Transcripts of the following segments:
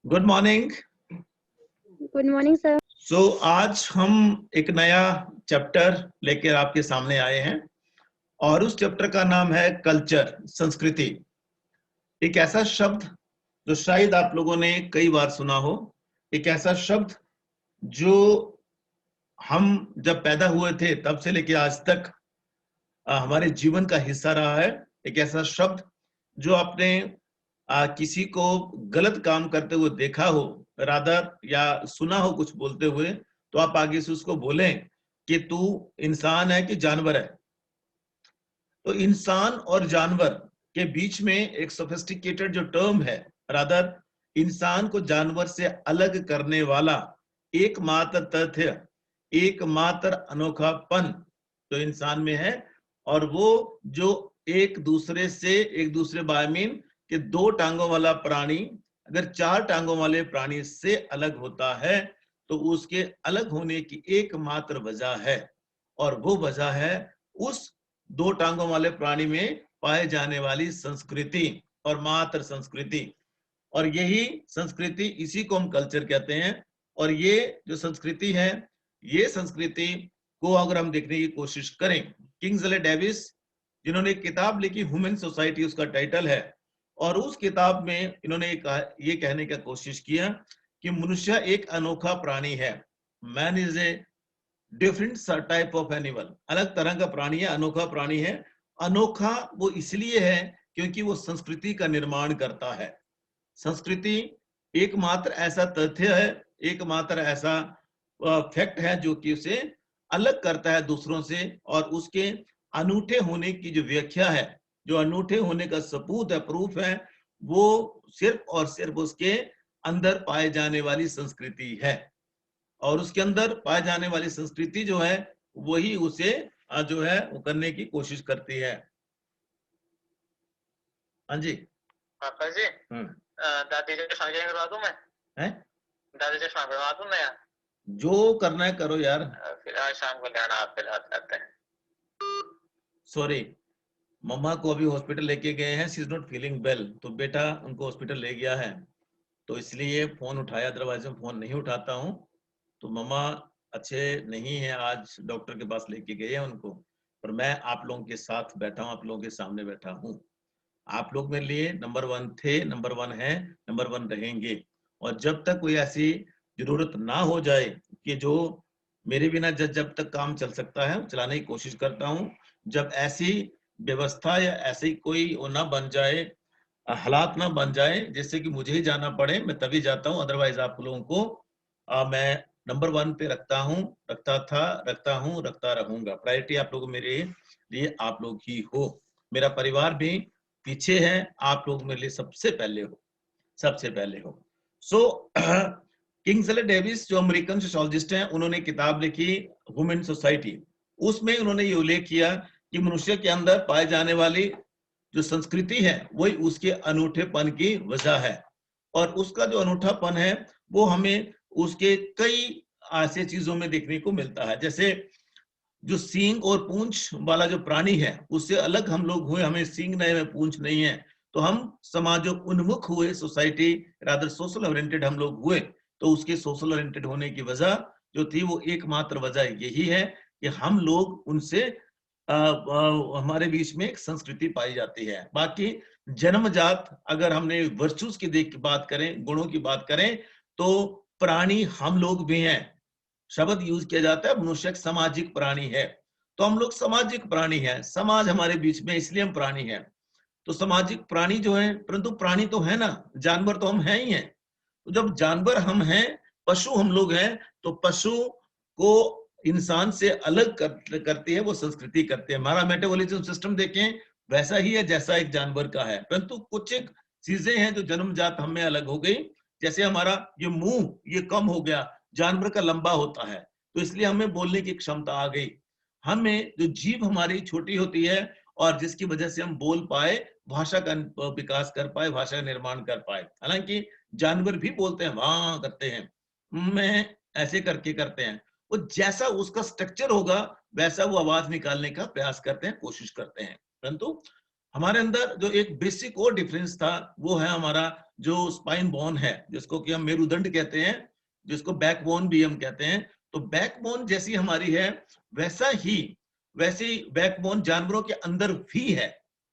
Good morning. Good morning sir. आज हम एक नया चैप्टर लेकर आपके सामने आए हैं और उस चैप्टर का नाम है कल्चर, संस्कृति। एक ऐसा शब्द जो शायद आप लोगों ने कई बार सुना हो, एक ऐसा शब्द जो हम जब पैदा हुए थे तब से लेकर आज तक हमारे जीवन का हिस्सा रहा है। एक ऐसा शब्द जो आपने किसी को गलत काम करते हुए देखा हो, रादर या सुना हो कुछ बोलते हुए, तो आप आगे से उसको बोलें कि तू इंसान है कि जानवर है। तो इंसान और जानवर के बीच में एक सोफिस्टिकेटेड जो टर्म है, रादर इंसान को जानवर से अलग करने वाला एकमात्र तथ्य, एकमात्र अनोखापन तो इंसान में है। और वो जो एक दूसरे बाय मीन कि दो टांगों वाला प्राणी अगर चार टांगों वाले प्राणी से अलग होता है तो उसके अलग होने की एकमात्र वजह है, और वो वजह है उस दो टांगों वाले प्राणी में पाए जाने वाली संस्कृति और मात्र संस्कृति। और यही संस्कृति, इसी को हम कल्चर कहते हैं। और ये जो संस्कृति है, ये संस्कृति को अगर हम देखने की कोशिश करें, किंग्सले डेविस जिन्होंने एक किताब लिखी ह्यूमन सोसाइटी, उसका टाइटल है, और उस किताब में इन्होंने ये कहने का कोशिश किया कि मनुष्य एक अनोखा प्राणी है। Man is a different type of animal, अलग तरह का प्राणी है, अनोखा प्राणी है। अनोखा वो इसलिए है क्योंकि वो संस्कृति का निर्माण करता है। संस्कृति एकमात्र ऐसा तथ्य है, एकमात्र ऐसा फैक्ट है जो कि उसे अलग करता है दूसरों से, और उसके अनूठे होने की जो व्याख्या है, जो अनूठे होने का सबूत है, प्रूफ है, वो सिर्फ और सिर्फ उसके अंदर पाए जाने वाली संस्कृति है। और उसके अंदर पाए जाने वाली संस्कृति जो है वही उसे जो है वो करने की कोशिश करती है। हाँ जी पापा जी, दादी से शादी करवा दूं मैं? हैं? दादी से शादी करवा दूं मैं? जो करना है करो यार। फिर आज शाम को लेना आप जाते हैं। सॉरी, मम्मा को अभी हॉस्पिटल लेके गए हैं, she is not feeling well, तो बेटा उनको हॉस्पिटल ले गया है, तो इसलिए फोन उठाया, अदरवाइज मैं फोन नहीं उठाता हूँ। तो मम्मा अच्छे नहीं है, आज डॉक्टर के पास लेके गए हैं उनको, पर मैं आप लोगों के साथ बैठा हूँ, आप लोगों के सामने बैठा हूँ। आप लोग मेरे लिए नंबर वन थे, नंबर वन है, नंबर वन रहेंगे। और जब तक कोई ऐसी जरूरत ना हो जाए कि जो मेरे बिना जब तक काम चल सकता है चलाने की कोशिश करता हूँ, जब ऐसी व्यवस्था या ऐसी कोई वो ना बन जाए, हालात ना बन जाए जिससे कि मुझे ही जाना पड़े, मैं तभी जाता हूँ। अदरवाइज आप लोगों को मैं नंबर वन पे रखता हूँ, रखता था, रखता हूँ, रखता रहूंगा। प्रायोरिटी आप लोग मेरे लिए आप लोग ही हो, मेरा परिवार भी पीछे है, आप लोग मेरे लिए सबसे पहले हो, सबसे पहले हो। सो किंग्सले डेविस जो अमेरिकन सोशियोलॉजिस्ट हैं, उन्होंने किताब लिखी ह्यूमन सोसाइटी। उसमें उन्होंने ये उल्लेख किया कि मनुष्य के अंदर पाए जाने वाली जो संस्कृति है वही उसके अनूठेपन की वजह है। और उसका जो अनूठापन है वो हमें उसके कई ऐसे चीजों में देखने को मिलता है। जैसे जो सींग और पूंछ वाला जो प्राणी है उससे अलग हम लोग हुए, हमें सींग नहीं है, पूंछ नहीं है, तो हम समाजो उन्मुख हुए, सोसाइटी रादर सोशल ओरिएंटेड हम लोग हुए। तो उसके सोशल ओरिएंटेड होने की वजह जो थी वो एकमात्र वजह यही है कि हम लोग उनसे हमारे बीच में एक संस्कृति पाई जाती है। बाकी जन्मजात अगर हमने वर्चुअस की बात करें, गुणों की बात करें, तो प्राणी हम लोग भी हैं। शब्द यूज किया जाता है मनुष्य एक सामाजिक प्राणी है, तो हम लोग सामाजिक प्राणी हैं, समाज हमारे बीच में, इसलिए हम प्राणी हैं। तो सामाजिक प्राणी जो है, परंतु प्राणी तो है ना, जानवर तो हम हैं ही हैं। तो जब जानवर हम हैं, पशु हम लोग हैं, तो पशु को इंसान से अलग करती है वो संस्कृति करते हैं। हमारा मेटाबॉलिज्म सिस्टम देखें वैसा ही है जैसा एक जानवर का है, परंतु कुछ एक चीजें हैं जो जन्मजात हमें अलग हो गई। जैसे हमारा ये मुंह ये कम हो गया, जानवर का लंबा होता है, तो इसलिए हमें बोलने की क्षमता आ गई। हमें जो जीभ हमारी छोटी होती है और जिसकी वजह से हम बोल पाए, भाषा का विकास कर पाए, भाषा का निर्माण कर पाए। हालांकि जानवर भी बोलते हैं, वहां करते हैं, मैं ऐसे करके करते हैं। वो जैसा उसका स्ट्रक्चर होगा वैसा वो आवाज निकालने का प्रयास करते हैं, कोशिश करते हैं। परंतु हमारे अंदर जो एक बेसिक और डिफरेंस था वो है हमारा जो स्पाइन बोन है, जिसको कि हम मेरुदंड कहते हैं, जिसको बैकबोन भी हम कहते हैं। तो बैकबोन जैसी हमारी है वैसी बैकबोन जानवरों के अंदर भी है,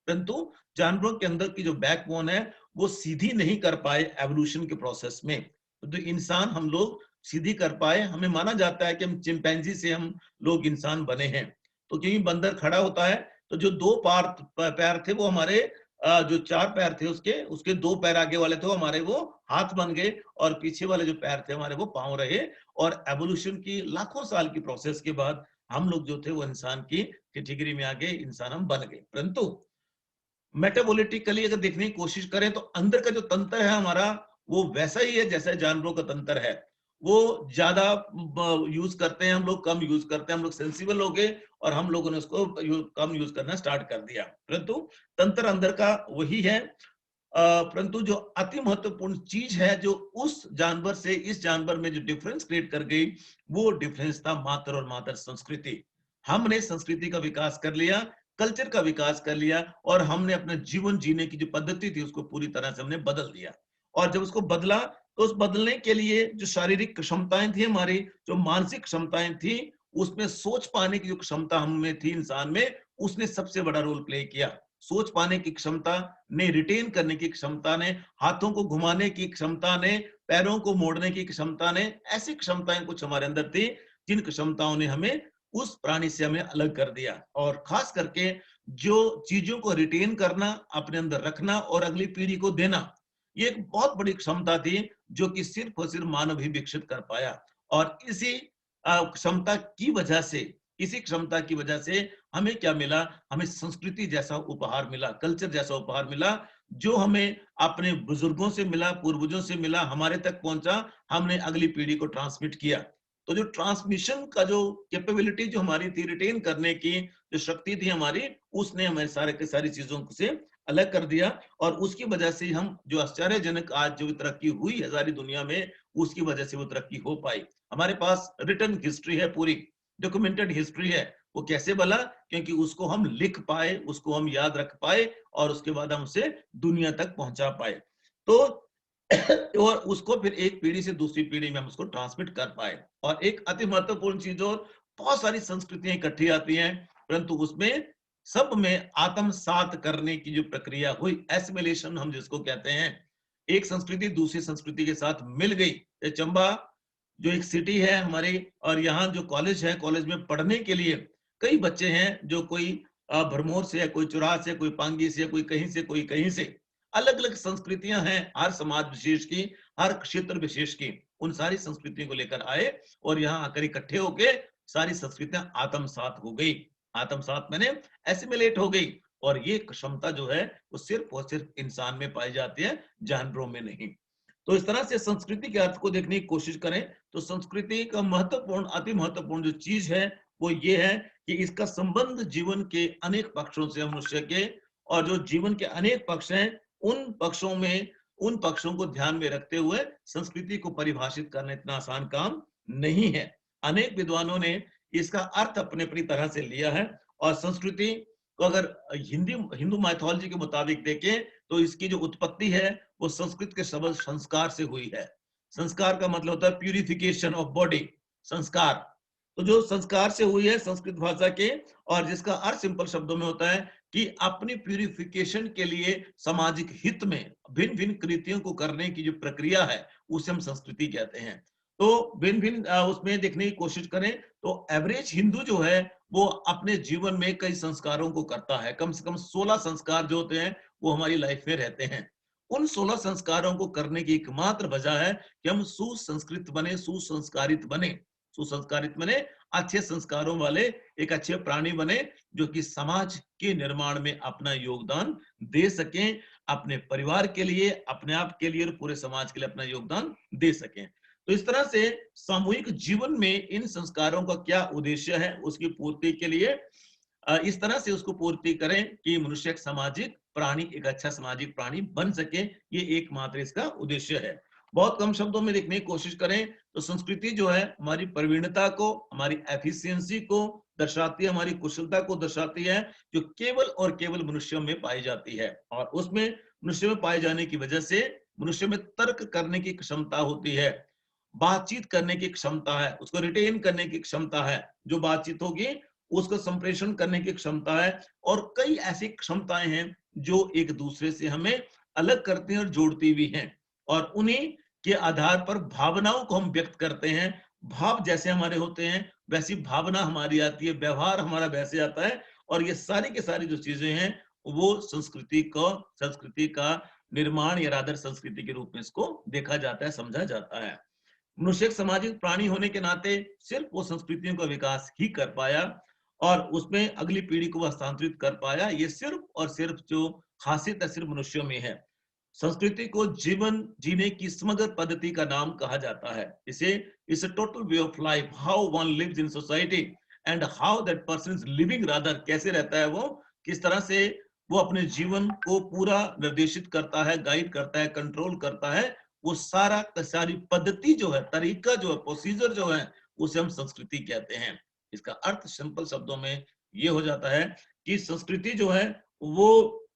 परंतु जानवरों के अंदर की जो बैकबोन है वो सीधी नहीं कर पाए एवोल्यूशन के प्रोसेस में। तो इंसान हम लोग सीधी कर पाए। हमें माना जाता है कि हम चिंपैंजी से हम लोग इंसान बने हैं। तो क्योंकि बंदर खड़ा होता है तो जो दो पैर थे वो हमारे जो चार पैर थे उसके दो पैर आगे वाले थे वो हमारे वो हाथ बन गए, और पीछे वाले जो पैर थे हमारे वो पांव रहे। और एवोल्यूशन की लाखों साल की प्रोसेस के बाद हम लोग जो थे वो इंसान की कैटेगरी में आ गए, इंसान हम बन गए। परंतु मेटाबोलिटिकली अगर देखने की कोशिश करें तो अंदर का जो तंत्र है हमारा वो वैसा ही है जैसा जानवरों का तंत्र है। वो ज्यादा यूज करते हैं, हम लोग कम यूज करते हैं। हम लोग सेंसिबल हो गए और हम लोगों ने उसको कम यूज करना स्टार्ट कर दिया, परंतु तंत्र अंदर का वही है। परंतु जो अति महत्वपूर्ण चीज है जो उस जानवर से इस जानवर में जो डिफरेंस क्रिएट कर गई, वो डिफरेंस था मातर और मातर संस्कृति। हमने संस्कृति का विकास कर लिया, कल्चर का विकास कर लिया, और हमने अपना जीवन जीने की जो पद्धति थी उसको पूरी तरह से हमने बदल दिया। और जब उसको बदला तो उस बदलने के लिए जो शारीरिक क्षमताएं थी हमारी, जो मानसिक क्षमताएं थी, उसमें सोच पाने की जो क्षमता हमें थी इंसान में, उसने सबसे बड़ा रोल प्ले किया। सोच पाने की क्षमता ने, रिटेन करने की क्षमता ने, हाथों को घुमाने की क्षमता ने, पैरों को मोड़ने की क्षमता ने, ऐसी क्षमताएं कुछ हमारे अंदर थी जिन क्षमताओं ने हमें उस प्राणी से हमें अलग कर दिया। और खास करके जो चीजों को रिटेन करना, अपने अंदर रखना और अगली पीढ़ी को देना, ये एक बहुत बड़ी क्षमता थी जो कि सिर्फ और सिर्फ मानव ही विकसित कर पाया। और इसी क्षमता की वजह से, इसी क्षमता की वजह से हमें क्या मिला, हमें संस्कृति जैसा उपहार मिला, कल्चर जैसा उपहार मिला, जो हमें अपने बुजुर्गों से मिला, पूर्वजों से मिला, हमारे तक पहुंचा, हमने अगली पीढ़ी को ट्रांसमिट किया। तो जो ट्रांसमिशन का जो कैपेबिलिटी जो हमारी थी, रिटेन करने की जो शक्ति थी हमारी, उसने हमें सारे के सारी चीजों से अलग कर दिया। और उसकी वजह से हम जो आश्चर्यजनक आज जो तरक्की हुई है सारी दुनिया में, उसकी वजह से वो तरक्की हो पाई। हमारे पास रिटन हिस्ट्री है, पूरी डॉक्यूमेंटेड हिस्ट्री है। वो कैसे बना? क्योंकि उसको हम लिख पाए, उसको हम याद रख पाए, और उसके बाद हम उसे दुनिया तक पहुंचा पाए। तो और उसको फिर एक पीढ़ी से दूसरी पीढ़ी में हम उसको ट्रांसमिट कर पाए। और एक अति महत्वपूर्ण चीज, और बहुत सारी संस्कृतियां इकट्ठी आती हैं, परंतु उसमें सब में आत्मसात करने की जो प्रक्रिया हुई, एसिमिलेशन हम जिसको कहते हैं, एक संस्कृति दूसरी संस्कृति के साथ मिल गई। चंबा जो एक सिटी है हमारी, और यहाँ जो कॉलेज है, कॉलेज में पढ़ने के लिए कई बच्चे हैं, जो कोई भरमौर से है, कोई चुराह से, कोई पांगी से, कोई कहीं से, कोई कहीं से। अलग अलग संस्कृतियां हैं हर समाज विशेष की, हर क्षेत्र विशेष की। उन सारी संस्कृतियों को लेकर आए और यहाँ आकर इकट्ठे हो गए, सारी संस्कृतियां आत्मसात हो गई। आत्मसात मैंने एसिमिलेट हो गई। और ये क्षमता जो है वो सिर्फ और सिर्फ इंसान में पाई जाती है, जानवरों में नहीं। तो इस तरह से संस्कृति के अर्थ को देखने की कोशिश करें तो संस्कृति का महत्वपूर्ण, अति महत्वपूर्ण जो चीज है वो ये है कि इसका संबंध जीवन के अनेक पक्षों से, मनुष्य के, और जो जीवन के अनेक पक्ष हैं उन पक्षों को ध्यान में रखते हुए संस्कृति को परिभाषित करना इतना आसान काम नहीं है। अनेक विद्वानों ने इसका अर्थ अपने अपनी तरह से लिया है। और संस्कृति को अगर हिंदू माइथोलॉजी के मुताबिक देखें तो इसकी जो उत्पत्ति है वो संस्कृत के शब्द संस्कार से हुई है। संस्कार का मतलब होता है प्यूरिफिकेशन ऑफ बॉडी, संस्कार। तो जो संस्कार से हुई है संस्कृत भाषा के, और जिसका अर्थ सिंपल शब्दों में होता है कि अपनी प्यूरिफिकेशन के लिए सामाजिक हित में भिन्न भिन्न कृतियों को करने की जो प्रक्रिया है उसे हम संस्कृति कहते हैं। तो भिन्न भिन्न उसमें देखने की कोशिश करें तो एवरेज हिंदू जो है वो अपने जीवन में कई संस्कारों को करता है। कम से कम 16 संस्कार जो होते हैं वो हमारी लाइफ में रहते हैं। उन 16 संस्कारों को करने की एकमात्र वजह है कि हम सुसंस्कृत बने, सुसंस्कारित बने। सुसंस्कारित बने, अच्छे संस्कारों वाले एक अच्छे प्राणी बने, जो कि समाज के निर्माण में अपना योगदान दे सकें, अपने परिवार के लिए, अपने आप के लिए और पूरे समाज के लिए अपना योगदान दे सकें। तो इस तरह से सामूहिक जीवन में इन संस्कारों का क्या उद्देश्य है, उसकी पूर्ति के लिए इस तरह से उसको पूर्ति करें कि मनुष्य एक सामाजिक प्राणी, एक अच्छा सामाजिक प्राणी बन सके। ये एकमात्र इसका उद्देश्य है। बहुत कम शब्दों में देखने की कोशिश करें तो संस्कृति जो है हमारी प्रवीणता को, हमारी एफिशिएंसी को, दर्शाती है, हमारी कुशलता को दर्शाती है, जो केवल और केवल मनुष्यों में पाई जाती है। और उसमें मनुष्य में पाए जाने की वजह से मनुष्य में तर्क करने की क्षमता होती है, बातचीत करने की क्षमता है, उसको रिटेन करने की क्षमता है, जो बातचीत होगी उसको संप्रेषण करने की क्षमता है, और कई ऐसी क्षमताएं हैं जो एक दूसरे से हमें अलग करती हैं और जोड़ती भी हैं। और उन्हीं के आधार पर भावनाओं को हम व्यक्त करते हैं। भाव जैसे हमारे होते हैं वैसी भावना हमारी आती है, व्यवहार हमारा वैसे आता है। और ये सारी की सारी जो चीजें हैं वो संस्कृति का निर्माण या रादर संस्कृति के रूप में इसको देखा जाता है, समझा जाता है। मनुष्य एक सामाजिक प्राणी होने के नाते सिर्फ वो संस्कृतियों का विकास ही कर पाया और उसमें अगली पीढ़ी को हस्तांतरित कर पाया। ये सिर्फ और सिर्फ जो खासियत है सिर्फ मनुष्यों में है। संस्कृति को जीवन जीने की समग्र पद्धति का नाम कहा जाता है। इसे इस total way of life, how one lives in society and how that person is living rather, कैसे रहता है वो, किस तरह से वो अपने जीवन को पूरा निर्देशित करता है, गाइड करता है, कंट्रोल करता है, वो सारा का सारी पद्धति जो है, तरीका जो है, प्रोसीजर जो है, उसे हम संस्कृति कहते हैं। इसका अर्थ सिंपल शब्दों में ये हो जाता है कि संस्कृति जो है वो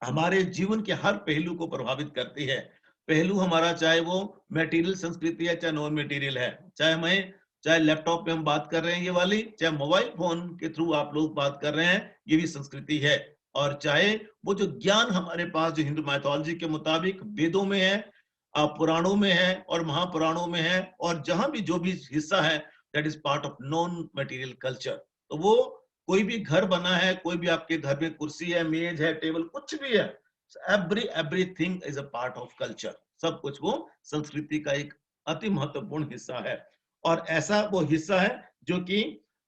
हमारे जीवन के हर पहलू को प्रभावित करती है। पहलू हमारा चाहे वो मटेरियल संस्कृति है चाहे नॉन मटेरियल है, चाहे लैपटॉप पे हम बात कर रहे हैं ये वाली, चाहे मोबाइल फोन के थ्रू आप लोग बात कर रहे हैं, ये भी संस्कृति है। और चाहे वो जो ज्ञान हमारे पास जो हिंदू माइथोलॉजी के मुताबिक वेदों में है, पुराणों में है और महापुराणों में है, और जहां भी जो भी हिस्सा है that is part of non material culture. तो वो कोई भी घर बना है, कोई भी आपके घर में कुर्सी है, मेज है, टेबल, कुछ भी है, everything is a part of culture. सब कुछ वो संस्कृति का एक अति महत्वपूर्ण हिस्सा है। और ऐसा वो हिस्सा है जो कि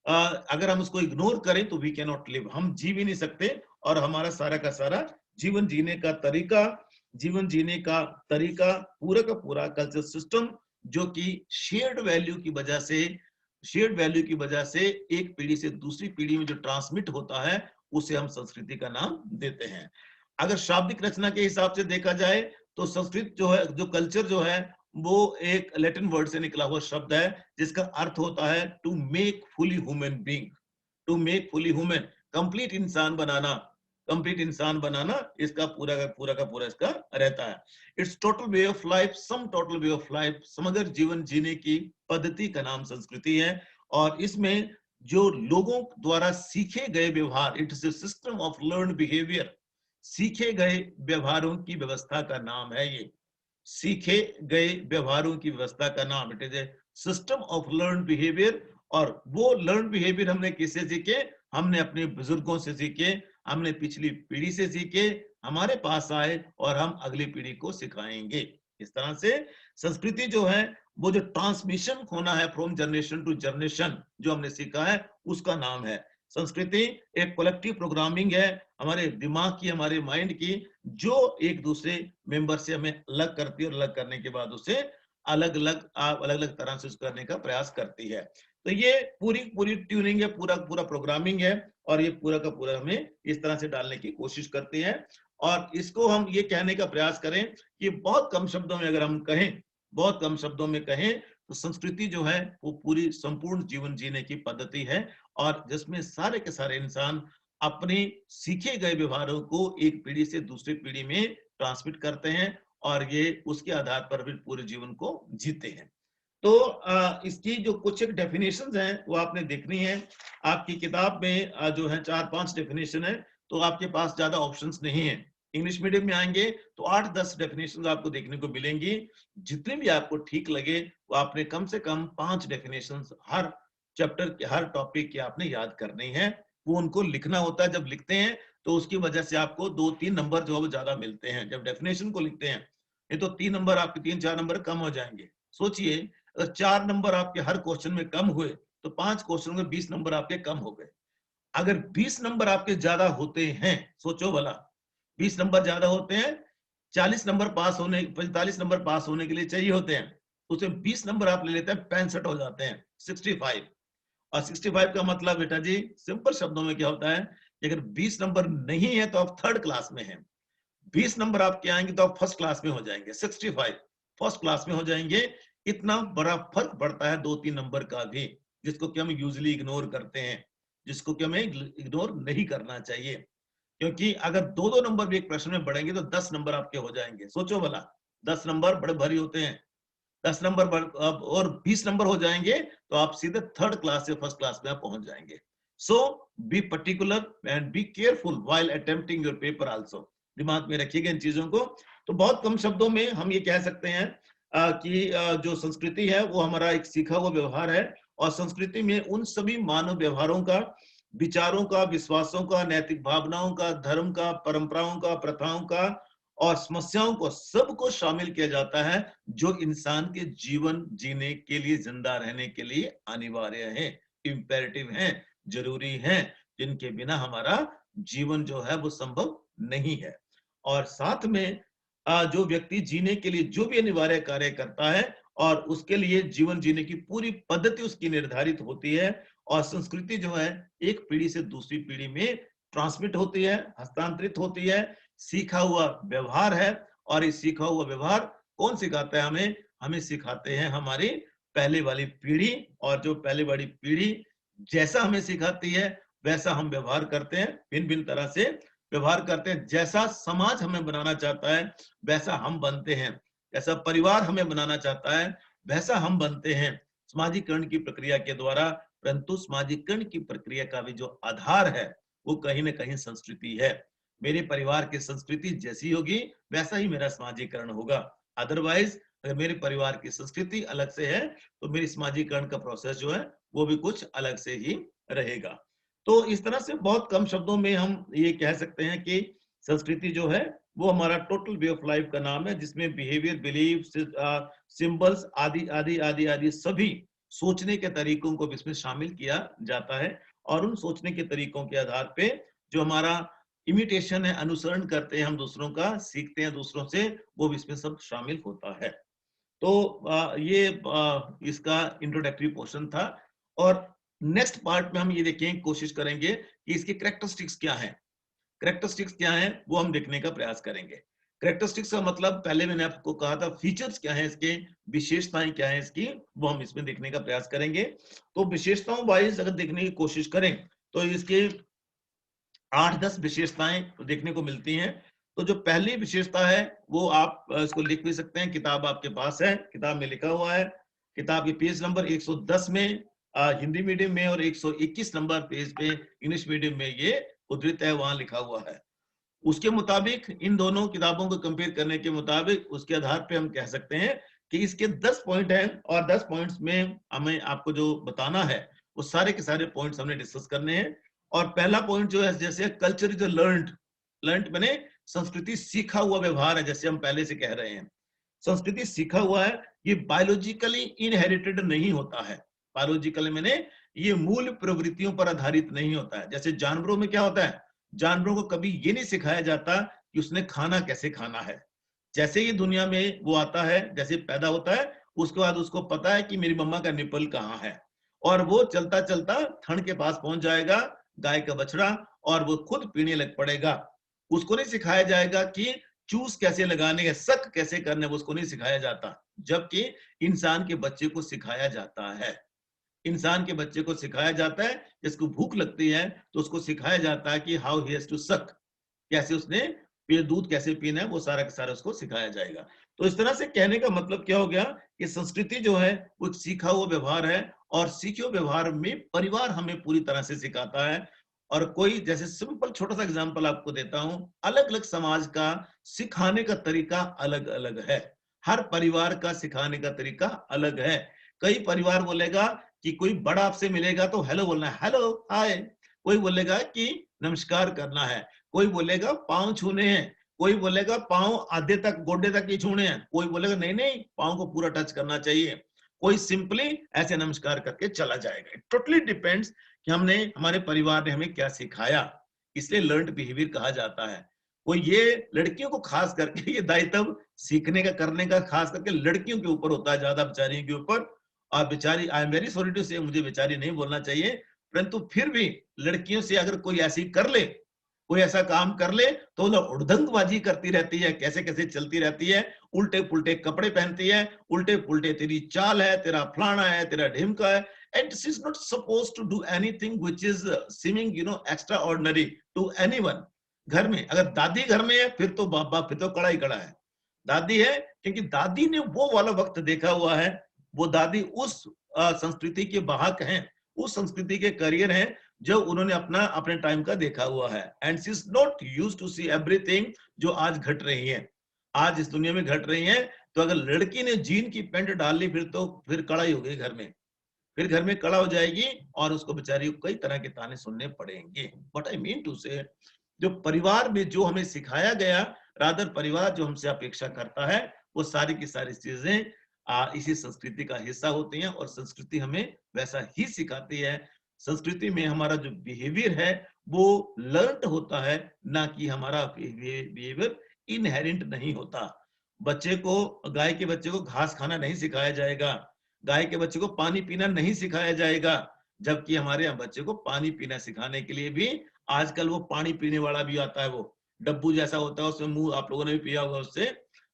अगर हम उसको इग्नोर करें तो वी कैन नॉट लिव, हम जी भी नहीं सकते। और हमारा सारा का सारा जीवन जीने का तरीका पूरा का पूरा कल्चर सिस्टम, जो कि शेयर्ड वैल्यू की वजह से एक पीढ़ी से दूसरी पीढ़ी में जो ट्रांसमिट होता है उसे हम संस्कृति का नाम देते हैं। अगर शाब्दिक रचना के हिसाब से देखा जाए तो संस्कृत जो है, जो कल्चर जो है, वो एक लैटिन वर्ड से निकला हुआ शब्द है जिसका अर्थ होता है to make fully human being. To make fully human, complete इंसान बनाना इसका पूरा का पूरा इसका रहता है। It's total way of life, समग्र जीवन जीने की पद्धति का नाम संस्कृति है। और इसमें जो लोगों द्वारा सीखे गए व्यवहार, it's a system of learned behaviour, सीखे गए व्यवहारों की व्यवस्था का नाम है ये। सीखे गए व्यवहारों की व्यवस्था का नाम, it is a system of learn behaviour. और वो लर्न बिहेवियर हमने किससे सीखे? हमने अपने बुजुर्गों से सीखे, हमने पिछली पीढ़ी से सीखे, हमारे पास आए और हम अगली पीढ़ी को सिखाएंगे। इस तरह से संस्कृति जो है वो जो ट्रांसमिशन होना है फ्रॉम जनरेशन टू जनरेशन, जो हमने सीखा है उसका नाम है संस्कृति। एक कलेक्टिव प्रोग्रामिंग है हमारे दिमाग की, हमारे माइंड की, जो एक दूसरे मेंबर से हमें अलग करती है और अलग करने के बाद उसे अलग अलग तरह से करने का प्रयास करती है। तो ये पूरी ट्यूनिंग है, पूरा प्रोग्रामिंग है, और ये पूरा का पूरा हमें इस तरह से डालने की कोशिश करते हैं। और इसको हम ये कहने का प्रयास करें कि बहुत कम शब्दों में अगर हम कहें, तो संस्कृति जो है वो पूरी संपूर्ण जीवन जीने की पद्धति है, और जिसमें सारे के सारे इंसान अपने सीखे गए व्यवहारों को एक पीढ़ी से दूसरी पीढ़ी में ट्रांसमिट करते हैं, और ये उसके आधार पर फिर पूरे जीवन को जीते हैं। तो इसकी जो कुछ एक डेफिनेशंस हैं वो आपने देखनी है। आपकी किताब में जो है 4-5 डेफिनेशन है, तो आपके पास ज्यादा ऑप्शंस नहीं है। इंग्लिश मीडियम में आएंगे तो 8-10 डेफिनेशंस आपको देखने को मिलेंगी। जितनी भी आपको ठीक लगे वो आपने कम से कम 5 डेफिनेशंस हर चैप्टर के, हर टॉपिक के आपने याद करनी है। वो उनको लिखना होता है, जब लिखते हैं तो उसकी वजह से आपको 2-3 नंबर जो है ज्यादा मिलते हैं जब डेफिनेशन को लिखते हैं। ये तो 3 नंबर आपके 3-4 नंबर कम हो जाएंगे। सोचिए अगर 4 नंबर आपके हर क्वेश्चन में कम हुए तो 5 क्वेश्चन में 20 नंबर आपके कम हो गए। अगर 20 नंबर आपके ज्यादा होते हैं, सोचो भला, 20 नंबर ज्यादा होते हैं, 40 नंबर पास होने, 45 नंबर पास होने के लिए चाहिए होते हैं, उसे 20 नंबर आप ले लेते हैं, 65 हो जाते हैं, 65। और 65 का मतलब बेटा जी सिंपल शब्दों में क्या होता है, अगर 20 नंबर नहीं है तो आप थर्ड क्लास में हैं, 20 नंबर आपके आएंगे तो आप फर्स्ट क्लास में हो जाएंगे, 65 फर्स्ट क्लास में हो जाएंगे। इतना बड़ा फर्क पड़ता है 2-3 नंबर का भी, जिसको कि हम यूजुअली इग्नोर करते हैं। जिसको कि हमें इग्नोर नहीं करना चाहिए, क्योंकि अगर 2-2 नंबर भी एक प्रश्न में बढ़ेंगे तो 10 नंबर आपके हो जाएंगे। सोचो भला, 10 नंबर बड़े भारी होते हैं। 10 नंबर अब और 20 नंबर हो जाएंगे तो आप सीधे थर्ड क्लास से फर्स्ट क्लास में आप पहुंच जाएंगे। So be particular and be careful while attempting your paper also. दिमाग में रखिएगा इन चीजों को। तो बहुत कम शब्दों में हम ये कह सकते हैं कि जो संस्कृति है वो हमारा एक सीखा हुआ व्यवहार है, और संस्कृति में उन सभी मानव व्यवहारों का, विचारों का, विश्वासों का, नैतिक भावनाओं का, धर्म का, परंपराओं का, प्रथाओं का और समस्याओं को सबको शामिल किया जाता है जो इंसान के जीवन जीने के लिए, जिंदा रहने के लिए अनिवार्य है, इंपेरेटिव है, जरूरी है, जिनके बिना हमारा जीवन जो है वो संभव नहीं है। और साथ में जो व्यक्ति जीने के लिए जो भी अनिवार्य कार्य करता है और उसके लिए जीवन जीने की पूरी पद्धति उसकी निर्धारित होती है, और संस्कृति जो है एक पीढ़ी से दूसरी पीढ़ी में ट्रांसमिट होती है, हस्तांतरित होती है, सीखा हुआ व्यवहार है। और ये सीखा हुआ व्यवहार कौन सिखाता है हमें? हमें सिखाते हैं हमारी पहले वाली पीढ़ी, और जो पहले वाली पीढ़ी जैसा हमें सिखाती है वैसा हम व्यवहार करते हैं, भिन्न भिन्न तरह से व्यवहार करते हैं। जैसा समाज हमें बनाना चाहता है वैसा हम बनते हैं, जैसा परिवार हमें बनाना चाहता है वैसा हम बनते हैं समाजीकरण की प्रक्रिया के द्वारा। परंतु समाजीकरण की प्रक्रिया का भी जो आधार है वो कहीं ना कहीं संस्कृति है। मेरे परिवार की संस्कृति जैसी होगी वैसा ही मेरा समाजीकरण होगा। अदरवाइज अगर मेरे परिवार की संस्कृति अलग से है तो मेरी समाजीकरण का प्रोसेस जो है वो भी कुछ अलग से ही रहेगा। तो इस तरह से बहुत कम शब्दों में हम ये कह सकते हैं कि संस्कृति जो है वो हमारा टोटल वे ऑफ लाइफ का नाम है, जिसमें बिहेवियर, बिलीफ, सिंबल्स आदि आदि आदि आदि सभी सोचने के तरीकों को भी इसमें शामिल किया जाता है। और उन सोचने के तरीकों के आधार पे जो हमारा इमिटेशन है, अनुसरण करते हैं हम दूसरों का, सीखते हैं दूसरों से, वो भी इसमें सब शामिल होता है। तो ये इसका इंट्रोडक्टरी पोर्शन था। और नेक्स्ट पार्ट में हम ये देखें, कोशिश करेंगे कि इसके कैरेक्टरिस्टिक्स क्या हैं। कैरेक्टरिस्टिक्स क्या हैं वो हम देखने का प्रयास करेंगे। कैरेक्टरिस्टिक्स का मतलब पहले मैंने आपको कहा था, फीचर्स क्या हैं इसके, विशेषताएं क्या हैं इसकी, वो हम इसमें देखने का प्रयास करेंगे। तो विशेषताओं वाइज अगर देखने की कोशिश करें तो इसके 8-10 विशेषताएं देखने को मिलती हैं। तो जो पहली विशेषता है वो आप इसको लिख भी सकते हैं, किताब आपके पास है, किताब में लिखा हुआ है। किताब के पेज नंबर 110 में हिंदी मीडियम में और 121 नंबर पेज पे इंग्लिश मीडियम में ये उद्धृत है, वहां लिखा हुआ है। उसके मुताबिक इन दोनों किताबों को कंपेयर करने के मुताबिक उसके आधार पे हम कह सकते हैं कि इसके 10 पॉइंट हैं, और 10 पॉइंट्स में हमें आपको जो बताना है वो सारे के सारे पॉइंट्स हमने डिस्कस करने हैं। और पहला पॉइंट जो है, जैसे कल्चर इज लर्न्ड माने संस्कृति सीखा हुआ व्यवहार है, जैसे हम पहले से कह रहे हैं। संस्कृति सीखा हुआ है, ये बायोलॉजिकली इनहेरिटेड नहीं होता है। बायोलॉजिकली माने ये मूल प्रवृत्तियों पर आधारित नहीं होता है। जैसे जानवरों में क्या होता है, जानवरों को कभी ये नहीं सिखाया जाता कि उसने खाना कैसे खाना है। जैसे ही दुनिया में वो आता है, जैसे पैदा होता है, उसके बाद उसको पता है कि मेरी मम्मा का निपल कहाँ है, और वो चलता चलता थन के पास पहुंच जाएगा, गाय का बछड़ा, और वो खुद पीने लग पड़ेगा। उसको नहीं सिखाया जाएगा कि चूस कैसे लगाने है, सक कैसे करने, उसको नहीं सिखाया जाता। जबकि इंसान के बच्चे को सिखाया जाता है। इंसान के बच्चे को सिखाया जाता है, जिसको भूख लगती है तो उसको सिखाया जाता है कि हाउ ही हैज टू सक, कैसे उसने दूध कैसे पीना है, वो सारा का सारा उसको सिखाया जाएगा। तो इस तरह से कहने का मतलब क्या हो गया कि संस्कृति जो है वो एक सीखा हुआ व्यवहार है, और सीखे हुए व्यवहार में परिवार हमें पूरी तरह से सिखाता है। और कोई जैसे सिंपल छोटा सा एग्जांपल आपको देता हूं, अलग अलग समाज का सिखाने का तरीका अलग अलग है। हर परिवार का सिखाने का तरीका अलग है। कई परिवार बोलेगा कि कोई बड़ा आपसे मिलेगा तो हेलो बोलना है, हेलो हाय। कोई बोलेगा कि नमस्कार करना है, कोई बोलेगा पांव छूने हैं, कोई बोलेगा पांव आधे तक, गोडे तक ही छूने हैं, कोई बोलेगा नहीं नहीं पांव को पूरा टच करना चाहिए, कोई सिंपली ऐसे नमस्कार करके चला जाएगा। इट टोटली डिपेंड्स कि हमने, हमारे परिवार ने हमें क्या सिखाया, इसलिए लर्न्ड बिहेवियर कहा जाता है। कोई ये लड़कियों को खास करके ये दायित्व सीखने का, करने का खास करके लड़कियों के ऊपर होता है, ज्यादा बेचारियों के ऊपर। और बेचारी, I am very sorry to say, मुझे बेचारी नहीं बोलना चाहिए, परंतु फिर भी लड़कियों से अगर कोई ऐसी कर ले, कोई ऐसा काम कर ले तो वो उड़दंगबाजी करती रहती है, कैसे कैसे चलती रहती है, उल्टे पुल्टे कपड़े पहनती है, उल्टे पुल्टे तेरी चाल है, तेरा फलाना है, तेरा ढिमका है, and she is not supposed to do anything which is seeming extraordinary to anyone. घर में अगर दादी घर में है फिर तो बाबा फिर तो कड़ा ही कड़ा है। दादी है क्योंकि दादी ने वो वाला वक्त देखा हुआ है, वो दादी उस संस्कृति के वाहक हैं, उस संस्कृति के करियर हैं जो उन्होंने अपने टाइम का देखा हुआ है। And she is not used to see everything जो आज घट रही है, आज इस दुनिया में घट रही है। तो अगर लड़की ने जीन की पैंट डाल ली फिर कड़ाई हो गई घर में, फिर घर में कड़ा हो जाएगी और उसको बेचारी को कई तरह के ताने सुनने पड़ेंगे। बट आई मीन टू से जो परिवार में जो हमें सिखाया गया, रादर परिवार जो हमसे अपेक्षा करता है, वो सारी की सारी चीजें इसी संस्कृति का हिस्सा होती हैं और संस्कृति हमें वैसा ही सिखाती है। संस्कृति में हमारा जो बिहेवियर है वो लर्न होता है, ना कि हमारा बिहेवियर इनहेरेंट नहीं होता। बच्चे को, गाय के बच्चे को घास खाना नहीं सिखाया जाएगा, गाय के बच्चे को पानी पीना नहीं सिखाया जाएगा, जबकि हमारे यहाँ बच्चे को पानी पीना सिखाने के लिए भी आजकल वो पानी पीने वाला भी आता है, वो डब्बू जैसा होता है, उसमें मुंह आप लोगों ने भी पिया होगा,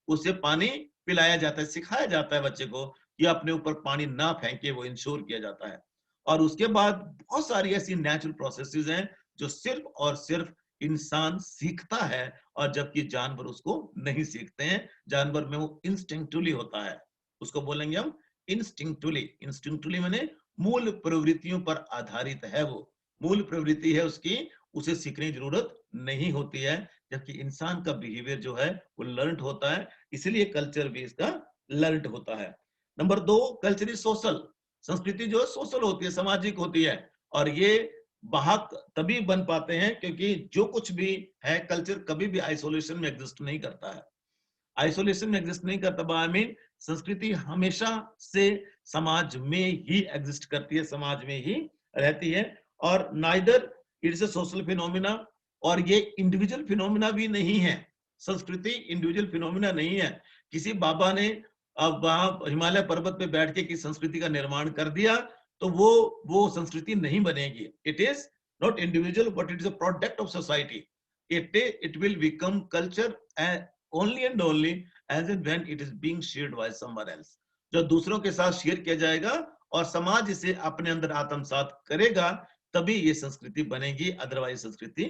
उससे पानी पिलाया जाता है, सिखाया जाता है बच्चे को कि अपने ऊपर पानी ना फेंके, वो इंश्योर किया जाता है। और उसके बाद बहुत सारी ऐसी नेचुरल प्रोसेसेस हैं जो सिर्फ और सिर्फ इंसान सीखता है, और जबकि जानवर उसको नहीं सीखते हैं। जानवर में वो इंस्टिंक्टिवली होता है, उसको बोलेंगे हम इंस्टिंक्टिवली। इंस्टिंक्टिवली माने मूल प्रवृत्तियों पर आधारित है, वो मूल प्रवृत्ति है उसकी, उसे सीखने की जरूरत नहीं होती है। जबकि इंसान का बिहेवियर जो है वो लर्न होता है, इसलिए कल्चर भी इसका लर्न होता है। Number 2, culture is social. संस्कृति जो है सोशल होती है, सामाजिक होती है, और ये वाहक तभी बन पाते हैं क्योंकि जो कुछ भी है कल्चर कभी भी आइसोलेशन में एग्जिस्ट नहीं करता है। आइसोलेशन में एग्जिस्ट नहीं करता, आई मीन संस्कृति हमेशा से समाज में ही एग्जिस्ट करती है, समाज में ही रहती है। और neither it is a social phenomena, और ये इंडिविजुअल फिनोमिना भी नहीं है। संस्कृति इंडिविजुअल फिनोमिना नहीं है। किसी बाबा ने अब वहां हिमालय पर्वत पे बैठ के किसी संस्कृति का निर्माण कर दिया तो वो संस्कृति नहीं बनेगी। It is not individual but it is a product of society. It will become culture only and only as and when it is being shared by someone else. जो दूसरों के साथ शेयर किया जाएगा और समाज इसे अपने अंदर आत्मसात करेगा तभी ये संस्कृति बनेगी, अदरवाइज संस्कृति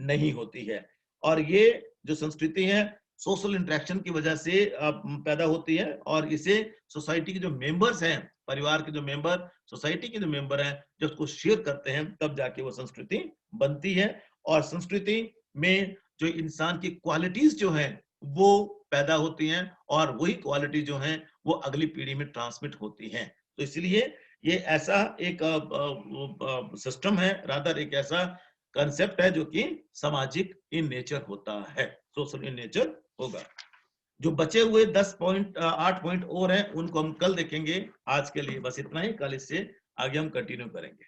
नहीं होती है। और ये जो संस्कृति है सोशल इंटरेक्शन की वजह से पैदा होती है, और इसे सोसाइटी के जो मेंबर्स हैं, परिवार के जो मेंबर, सोसाइटी के जो मेंबर हैं, जब उसको शेयर करते हैं तब जाके वो संस्कृति बनती है। और संस्कृति में जो इंसान की क्वालिटीज जो हैं वो पैदा होती हैं, और वही क्वालिटी जो है वो अगली पीढ़ी में ट्रांसमिट होती हैं। तो इसलिए ये ऐसा एक सिस्टम है, रादर एक ऐसा कंसेप्ट है जो कि सामाजिक इन नेचर होता है, सोशल इन नेचर होगा। जो बचे हुए 8 पॉइंट और हैं उनको हम कल देखेंगे। आज के लिए बस इतना ही, कल इससे आगे हम कंटिन्यू करेंगे।